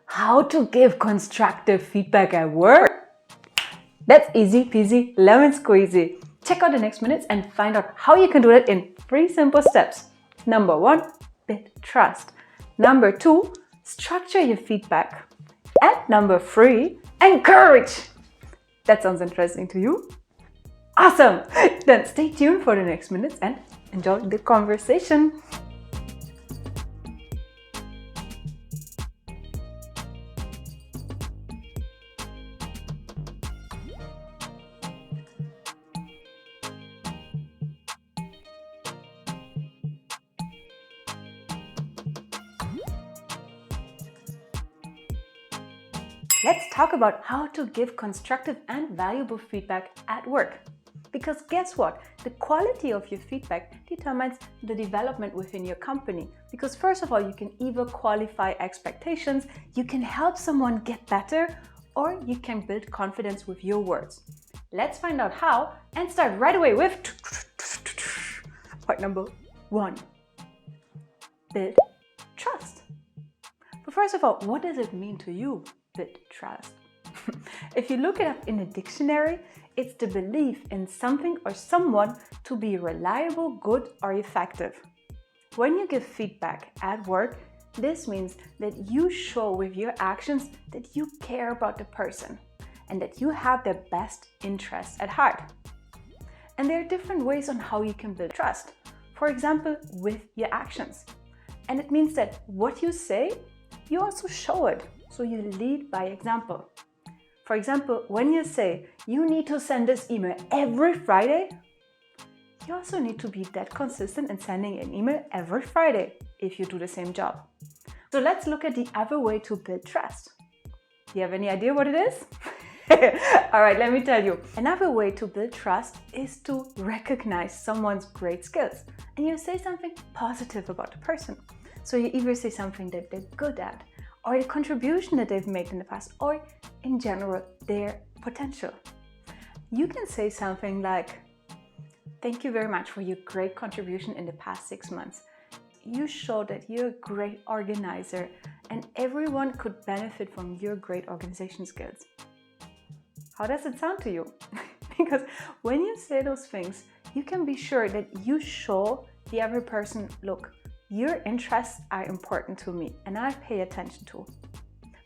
How to give constructive feedback at work? That's easy peasy, lemon squeezy. Check out the next minutes and find out how you can do it in 3 simple steps. Number 1, build trust. Number 2, structure your feedback. And number 3, encourage. That sounds interesting to you? Awesome! Then stay tuned for the next minutes and enjoy the conversation. Let's talk about how to give constructive and valuable feedback at work. Because guess what? The quality of your feedback determines the development within your company. Because first of all, you can either qualify expectations, you can help someone get better, or you can build confidence with your words. Let's find out how and start right away with point number 1. Build trust. But first of all, what does it mean to you? Build trust. If you look it up in a dictionary, it's the belief in something or someone to be reliable, good, or effective. When you give feedback at work, this means that you show with your actions that you care about the person and that you have their best interests at heart. And there are different ways on how you can build trust. For example, with your actions. And it means that what you say, you also show it. So you lead by example. For example, when you say you need to send this email every Friday, you also need to be that consistent in sending an email every Friday if you do the same job. So let's look at the other way to build trust. Do you have any idea what it is? All right, let me tell you. Another way to build trust is to recognize someone's great skills. And you say something positive about the person. So you either say something that they're good at, or the contribution that they've made in the past, or in general, their potential. You can say something like, "Thank you very much for your great contribution in the past 6 months. You show that you're a great organizer and everyone could benefit from your great organization skills." How does it sound to you? Because when you say those things, you can be sure that you show the other person, look, your interests are important to me and I pay attention to.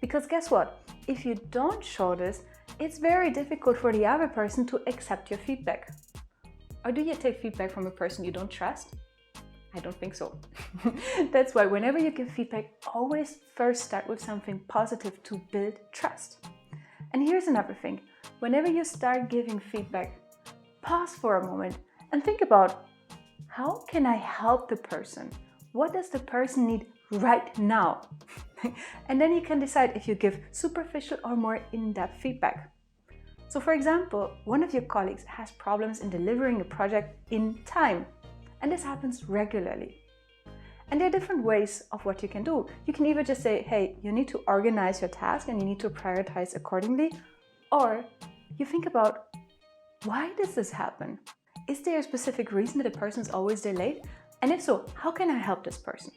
Because guess what? If you don't show this, it's very difficult for the other person to accept your feedback. Or do you take feedback from a person you don't trust? I don't think so. That's why whenever you give feedback, always first start with something positive to build trust. And here's another thing. Whenever you start giving feedback, pause for a moment and think about, how can I help the person? What does the person need right now? And then you can decide if you give superficial or more in-depth feedback. So for example, one of your colleagues has problems in delivering a project in time. And this happens regularly. And there are different ways of what you can do. You can either just say, hey, you need to organize your task and you need to prioritize accordingly. Or you think about, why does this happen? Is there a specific reason that the person is always delayed? And if so, how can I help this person?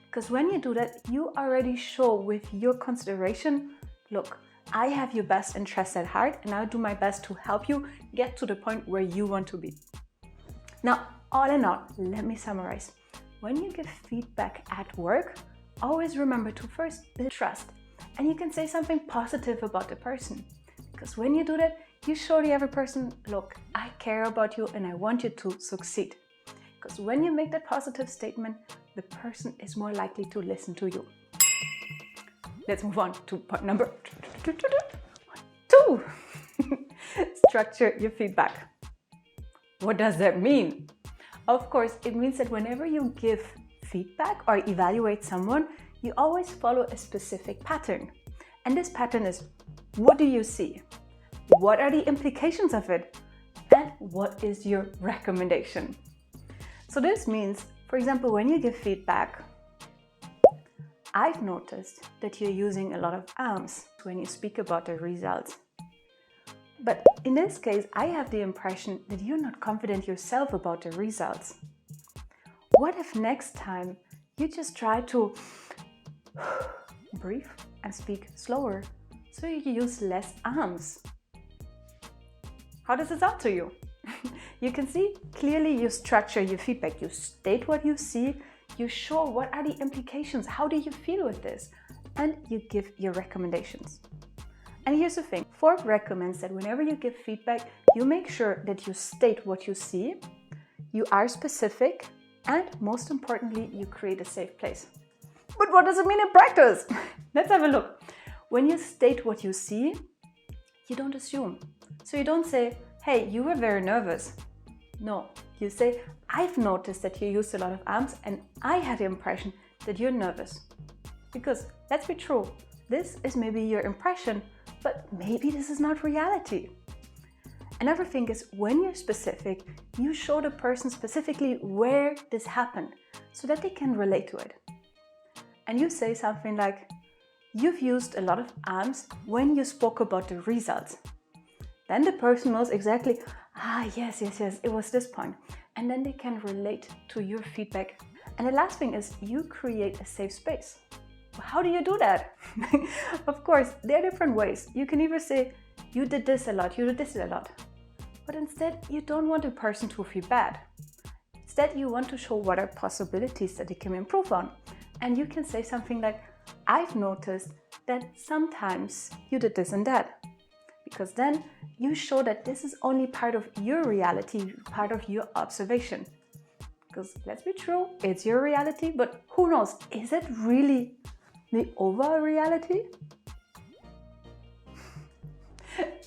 Because when you do that, you already show with your consideration, look, I have your best interests at heart and I'll do my best to help you get to the point where you want to be. Now, all in all, let me summarize. When you give feedback at work, always remember to first build trust. And you can say something positive about the person. Because when you do that, you show the other person, look, I care about you and I want you to succeed. Because when you make that positive statement, the person is more likely to listen to you. Let's move on to point number 2. Structure your feedback. What does that mean? Of course, it means that whenever you give feedback or evaluate someone, you always follow a specific pattern. And this pattern is, what do you see? What are the implications of it? And what is your recommendation? So this means, for example, when you give feedback, I've noticed that you're using a lot of arms when you speak about the results. But in this case, I have the impression that you're not confident yourself about the results. What if next time you just try to breathe and speak slower, so you use less arms. How does it sound to you? You can see clearly you structure your feedback. You state what you see, you show what are the implications, how do you feel with this, and you give your recommendations. And here's the thing, Forbes recommends that whenever you give feedback, you make sure that you state what you see, you are specific, and most importantly, you create a safe place. But what does it mean in practice? Let's have a look. When you state what you see, you don't assume. So you don't say, hey, you were very nervous. No, you say, I've noticed that you used a lot of arms and I had the impression that you're nervous. Because let's be true, this is maybe your impression, but maybe this is not reality. Another thing is, when you're specific, you show the person specifically where this happened so that they can relate to it. And you say something like, you've used a lot of arms when you spoke about the results. Then the person knows exactly, yes, it was this point. And then they can relate to your feedback. And the last thing is, you create a safe space. How do you do that? Of course, there are different ways. You can either say, you did this a lot, you did this a lot. But instead, you don't want a person to feel bad. Instead, you want to show what are possibilities that they can improve on. And you can say something like, I've noticed that sometimes you did this and that. Because then you show that this is only part of your reality, part of your observation. Because let's be true, it's your reality, but who knows, is it really the overall reality?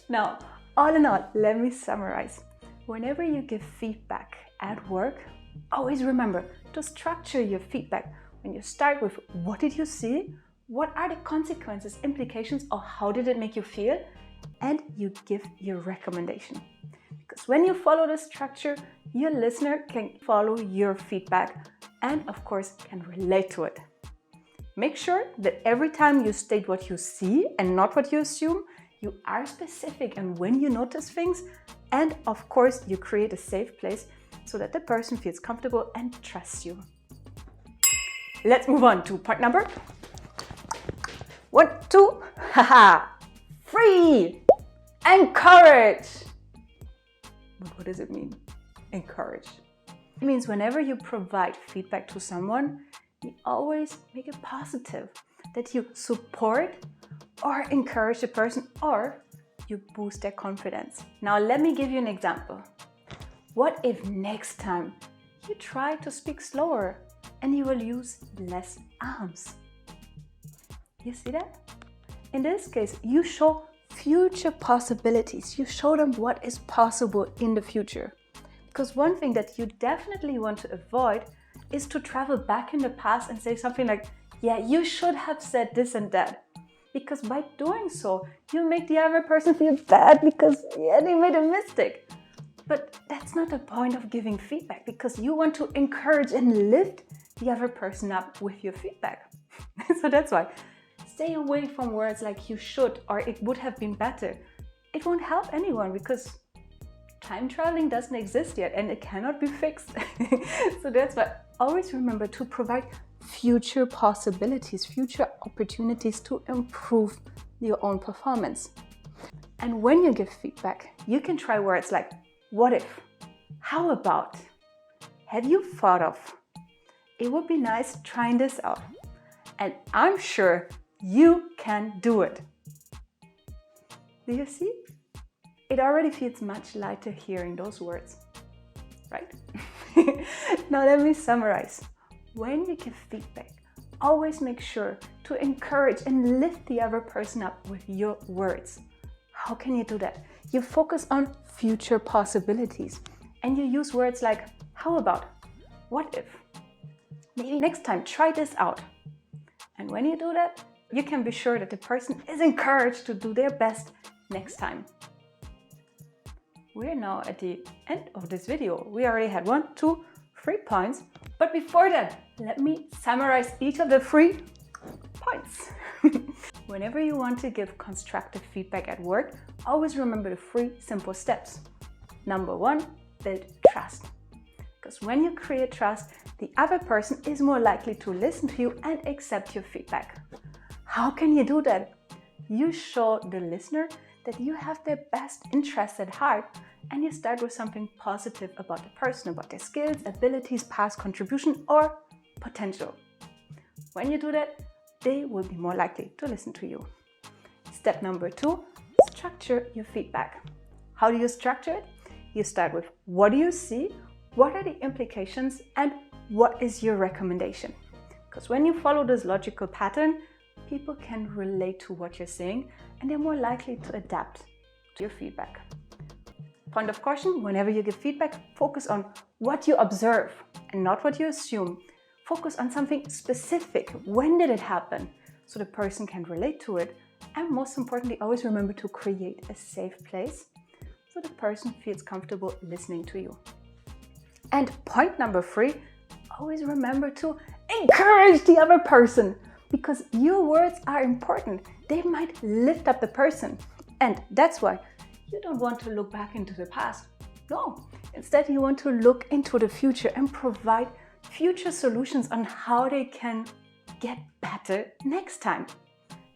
Now, all in all, let me summarize. Whenever you give feedback at work, always remember to structure your feedback. When you start with, what did you see? What are the consequences, implications, or how did it make you feel? And you give your recommendation. Because when you follow the structure, your listener can follow your feedback and of course can relate to it. Make sure that every time you state what you see and not what you assume, you are specific and when you notice things, and of course you create a safe place so that the person feels comfortable and trusts you. Let's move on to point number 1, 2, 3. Encourage. But what does it mean? Encourage. It means whenever you provide feedback to someone, you always make it positive, that you support or encourage the person or you boost their confidence. Now let me give you an example. What if next time you try to speak slower and you will use less arms? You see that? In this case, you show future possibilities. You show them what is possible in the future. Because one thing that you definitely want to avoid is to travel back in the past and say something like, yeah, you should have said this and that. Because by doing so, you make the other person feel bad because, yeah, they made a mistake. But that's not the point of giving feedback, because you want to encourage and lift the other person up with your feedback. So that's why. Stay away from words like you should or it would have been better. It won't help anyone because time traveling doesn't exist yet and it cannot be fixed. So that's why always remember to provide future possibilities, future opportunities to improve your own performance. And when you give feedback, you can try words like, what if? How about? Have you thought of? It would be nice trying this out. And I'm sure you can do it. Do you see? It already feels much lighter hearing those words, right? Now let me summarize. When you give feedback, always make sure to encourage and lift the other person up with your words. How can you do that? You focus on future possibilities and you use words like, how about? What if? Maybe next time, try this out. And when you do that, you can be sure that the person is encouraged to do their best next time. We're now at the end of this video. We already had 1, 2, 3 points. But before that, let me summarize each of the 3 points. Whenever you want to give constructive feedback at work, always remember the 3 simple steps. Number 1, build trust. Because when you create trust, the other person is more likely to listen to you and accept your feedback. How can you do that? You show the listener that you have their best interests at heart, and you start with something positive about the person, about their skills, abilities, past contribution, or potential. When you do that, they will be more likely to listen to you. Step number 2, structure your feedback. How do you structure it? You start with, what do you see? What are the implications? And what is your recommendation? Because when you follow this logical pattern, people can relate to what you're saying, and they're more likely to adapt to your feedback. Point of caution, whenever you give feedback, focus on what you observe and not what you assume. Focus on something specific. When did it happen? So the person can relate to it. And most importantly, always remember to create a safe place so the person feels comfortable listening to you. And point number 3, always remember to encourage the other person, because your words are important. They might lift up the person. And that's why you don't want to look back into the past. No, instead you want to look into the future and provide future solutions on how they can get better next time.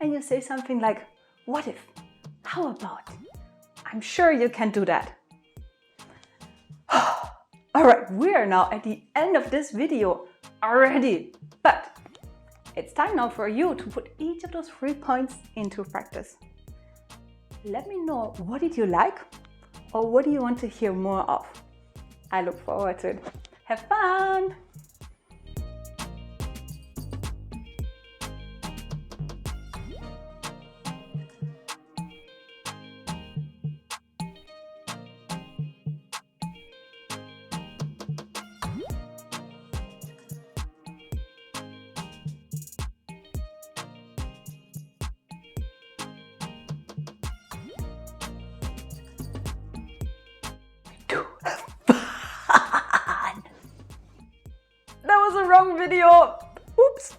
And you say something like, what if? How about? I'm sure you can do that. All right, we are now at the end of this video already, but it's time now for you to put each of those 3 points into practice. Let me know, what did you like, or what do you want to hear more of? I look forward to it. Have fun! That was a wrong video. Oops.